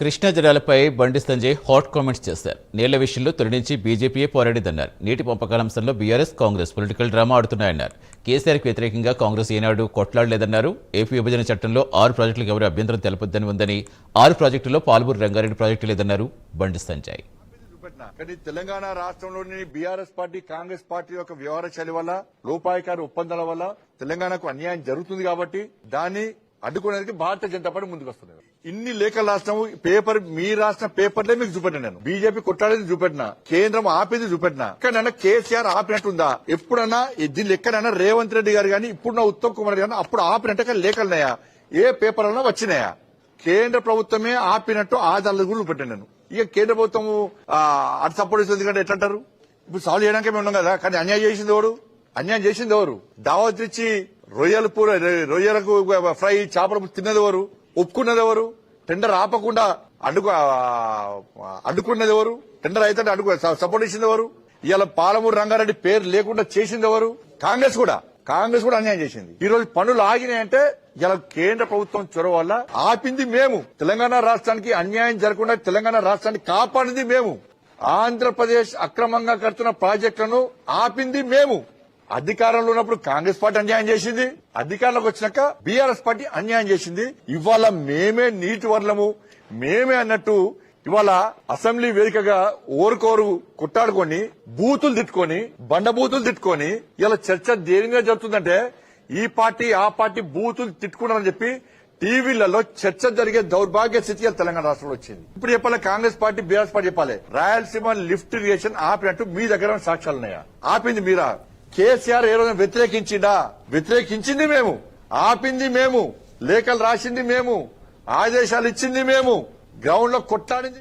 Krishna జలాలపై Bandi Sanjay hot comments చేశారు. నీళ్ల విషయంలో తొలి నుంచి బీజేపీయే పోరాడిదన్నారు. నీటి పంపకాల అంశంలో బీఆర్ఎస్, కాంగ్రెస్ పొలిటికల్ డ్రామా ఆడుతున్నాయన్నారు. కేసీఆర్కి వ్యతిరేకంగా కాంగ్రెస్ ఏనాడు కొట్లాడలేదన్నారు. ఏపీ విభజన చట్టంలో 6 ప్రాజెక్టులకు ఎవరు అభ్యంతరం తెలపొద్దని ఉందని, 6 ప్రాజెక్టుల్లో పాల్మూరు రంగారెడ్డి ప్రాజెక్టు లేదన్నారు బండి సంజయ్. కానీ తెలంగాణ రాష్ట్రంలోని బీఆర్ఎస్ పార్టీ, కాంగ్రెస్ పార్టీ యొక్క వ్యవహార శైలి వల్ల, లోపాయకారి ఒప్పందాల వల్ల తెలంగాణకు అన్యాయం జరుగుతుంది కాబట్టి దాన్ని అడ్డుకునేందుకు భారతీయ జనతా పార్టీ ముందుకు వస్తుంది. ఇన్ని లేఖలు రాష్ట్రం పేపర్, మీ రాష్ట్ర పేపర్లే మీకు చూపెట్టినా, నేను బీజేపీ కొట్టాడేది చూపెట్టినా, కేంద్రం ఆపేది చూపెట్టినా. ఎక్కడైనా కేసీఆర్ ఆపినట్టుందా? ఎప్పుడన్నా దీన్ని ఎక్కడైనా రేవంత్ రెడ్డి గారు గానీ, ఇప్పుడున్న ఉత్తమ్ కుమార్ గారు అప్పుడు ఆపినట్టు లేఖలున్నాయా? ఏ పేపర్ అన్నా వచ్చినాయా? కేంద్ర ప్రభుత్వమే ఆపినట్టు ఆధారాలు కూడా చూపెట్టాను నేను. ఇక కేంద్ర ప్రభుత్వం అటు సపోర్ట్ ఇస్తుంది కంటే ఎట్లంటారు? ఇప్పుడు సాల్వ్ చేయడానికి మేము ఉన్నాం కదా. కానీ అన్యాయం చేసింది ఎవరు? దావత్ ఇచ్చి రొయ్యలకు ఫ్రై, చేపలు తిన్నది ఎవరు? ఒప్పుకున్నది ఎవరు? టెండర్ ఆపకుండా అడ్డుకున్నది ఎవరు? టెండర్ అయితే సపోర్ట్ ఇచ్చింది ఎవరు? ఇవాళ పాలమూరు రంగారెడ్డి పేరు లేకుండా చేసింది ఎవరు? కాంగ్రెస్ కూడా అన్యాయం చేసింది. ఈ రోజు పనులు ఆగినాయంటే ఇలా కేంద్ర ప్రభుత్వం చొరవ వల్ల ఆపింది మేము. తెలంగాణ రాష్ట్రానికి అన్యాయం జరగకుండా తెలంగాణ రాష్ట్రాన్ని కాపాడింది మేము. ఆంధ్రప్రదేశ్ అక్రమంగా కడుతున్న ప్రాజెక్టులను ఆపింది మేము. అధికారంలో ఉన్నప్పుడు కాంగ్రెస్ పార్టీ అన్యాయం చేసింది, అధికారంలోకి వచ్చినాక బీఆర్ఎస్ పార్టీ అన్యాయం చేసింది. ఇవాళ మేమే నీటి వర్లము, మేమే అన్నట్టు ఇవాళ అసెంబ్లీ వేదికగా ఓరుకోరు కొట్టాడుకొని, బూతులు తిట్టుకొని, బండబూతులు తిట్టుకొని ఇలా చర్చ దేని మీద జరుగుతుందంటే ఈ పార్టీ ఆ పార్టీ బూతులు తిట్టుకున్నారని చెప్పి టీవీలలో చర్చ జరిగే దౌర్భాగ్య స్థితి తెలంగాణ రాష్ట్రంలో వచ్చింది. ఇప్పుడు చెప్పాలి కాంగ్రెస్ పార్టీ, బీఆర్ఎస్ పార్టీ చెప్పాలి రాయలసీమ లిఫ్ట్ ఇరిగేషన్ ఆపినట్టు మీ దగ్గర సాక్ష్యాలున్నాయా? ఆపింది మీరా? కేసీఆర్ ఏ రోజు వ్యతిరేకించిందా? వ్యతిరేకించింది మేము, ఆపింది మేము, లేఖలు రాసింది మేము, ఆదేశాలు ఇచ్చింది మేము, గ్రౌండ్ లో కొట్లాడింది